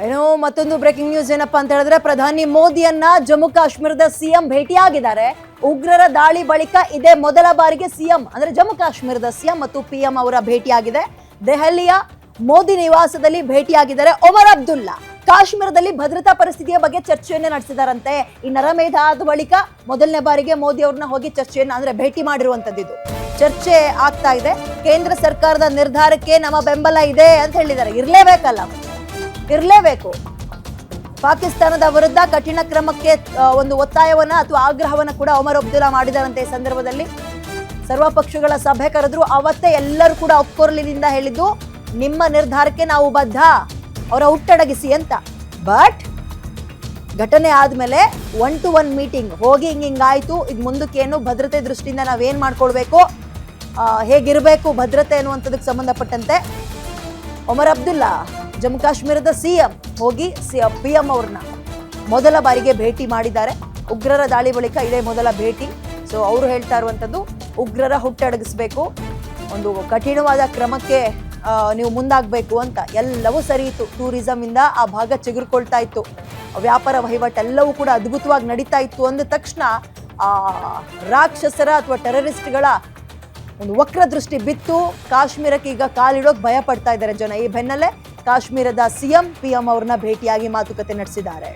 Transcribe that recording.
ಏನೋ ಮತ್ತೊಂದು breaking news ಏನಪ್ಪಾ ಅಂತ ಹೇಳಿದ್ರೆ ಪ್ರಧಾನಿ ಮೋದಿಯನ್ನ ಜಮ್ಮು ಕಾಶ್ಮೀರದ ಸಿಎಂ ಭೇಟಿಯಾಗಿದ್ದಾರೆ. ಉಗ್ರರ ದಾಳಿ ಬಳಿಕ ಇದೇ ಮೊದಲ ಬಾರಿಗೆ ಸಿಎಂ ಅಂದ್ರೆ ಜಮ್ಮು ಕಾಶ್ಮೀರದ ಸಿಎಂ ಮತ್ತು ಪಿಎಂ ಅವರ ಭೇಟಿಯಾಗಿದೆ. ದೆಹಲಿಯ ಮೋದಿ ನಿವಾಸದಲ್ಲಿ ಭೇಟಿಯಾಗಿದ್ದಾರೆ ಒಮರ್ ಅಬ್ದುಲ್ಲಾ. ಕಾಶ್ಮೀರದಲ್ಲಿ ಭದ್ರತಾ ಪರಿಸ್ಥಿತಿಯ ಬಗ್ಗೆ ಚರ್ಚೆಯನ್ನು ನಡೆಸಿದಾರಂತೆ. ಈ ನರಮೇಧ ಆದ ಬಳಿಕ ಮೊದಲನೇ ಬಾರಿಗೆ ಮೋದಿ ಅವ್ರನ್ನ ಹೋಗಿ ಚರ್ಚೆಯನ್ನು ಅಂದ್ರೆ ಭೇಟಿ ಮಾಡಿರುವಂತದ್ದು. ಚರ್ಚೆ ಆಗ್ತಾ ಇದೆ. ಕೇಂದ್ರ ಸರ್ಕಾರದ ನಿರ್ಧಾರಕ್ಕೆ ನಮ್ಮ ಬೆಂಬಲ ಇದೆ ಅಂತ ಹೇಳಿದ್ದಾರೆ. ಇರಲೇಬೇಕು. ಪಾಕಿಸ್ತಾನದ ವಿರುದ್ಧ ಕಠಿಣ ಕ್ರಮಕ್ಕೆ ಒಂದು ಒತ್ತಾಯವನ್ನ ಅಥವಾ ಆಗ್ರಹವನ್ನ ಕೂಡ ಒಮರ್ ಅಬ್ದುಲ್ಲಾ ಮಾಡಿದಾರಂತೆ. ಈ ಸಂದರ್ಭದಲ್ಲಿ ಸರ್ವ ಪಕ್ಷಗಳ ಸಭೆ ಕರೆದ್ರು. ಅವತ್ತೇ ಎಲ್ಲರೂ ಕೂಡ ಒಕ್ಕೊರಲಿನಿಂದ ಹೇಳಿದ್ದು ನಿಮ್ಮ ನಿರ್ಧಾರಕ್ಕೆ ನಾವು ಬದ್ಧ, ಅವರ ಹುಟ್ಟಡಗಿಸಿ ಅಂತ. ಬಟ್ ಘಟನೆ ಆದ್ಮೇಲೆ 1-to-1 ಮೀಟಿಂಗ್ ಹೋಗಿ ಹಿಂಗಾಯ್ತು. ಇದು ಮುಂದಕ್ಕೇನು ಭದ್ರತೆ ದೃಷ್ಟಿಯಿಂದ ನಾವೇನ್ ಮಾಡ್ಕೊಳ್ಬೇಕು, ಹೇಗಿರಬೇಕು ಭದ್ರತೆ ಅನ್ನುವಂಥದಕ್ಕೆ ಸಂಬಂಧಪಟ್ಟಂತೆ ಒಮರ್ ಅಬ್ದುಲ್ಲಾ ಜಮ್ಮು ಕಾಶ್ಮೀರದ ಸಿಎಂ ಹೋಗಿ ಪಿಎಂ ಅವ್ರನ್ನ ಮೊದಲ ಬಾರಿಗೆ ಭೇಟಿ ಮಾಡಿದ್ದಾರೆ. ಉಗ್ರರ ದಾಳಿ ಬಳಿಕ ಇದೇ ಮೊದಲ ಭೇಟಿ. ಸೊ ಅವರು ಹೇಳ್ತಾ ಇರುವಂಥದ್ದು ಉಗ್ರರ ಹುಟ್ಟಡಗಿಸ್ಬೇಕು, ಒಂದು ಕಠಿಣವಾದ ಕ್ರಮಕ್ಕೆ ನೀವು ಮುಂದಾಗಬೇಕು ಅಂತ. ಎಲ್ಲವೂ ಸರಿ ಇತ್ತು. ಟೂರಿಸಂ ಇಂದ ಆ ಭಾಗ ಚಿಗುರ್ಕೊಳ್ತಾ ಇತ್ತು, ವ್ಯಾಪಾರ ವಹಿವಾಟೆಲ್ಲವೂ ಕೂಡ ಅದ್ಭುತವಾಗಿ ನಡೀತಾ ಇತ್ತು. ಅಂದ ತಕ್ಷಣ ಆ ರಾಕ್ಷಸರ ಅಥವಾ ಟೆರರಿಸ್ಟ್ಗಳ ಒಂದು ವಕ್ರ ದೃಷ್ಟಿ ಬಿತ್ತು. ಕಾಶ್ಮೀರಕ್ಕೆ ಈಗ ಕಾಲಿಡೋಕೆ ಭಯ ಪಡ್ತಾ ಇದ್ದಾರೆ ಜನ. ಈ ಬೆನ್ನಲ್ಲೇ ಕಾಶ್ಮೀರದ ಸಿಎಂ ಪಿಎಂ ಅವ್ರನ್ನ ಭೇಟಿಯಾಗಿ ಮಾತುಕತೆ ನಡೆಸಿದ್ದಾರೆ.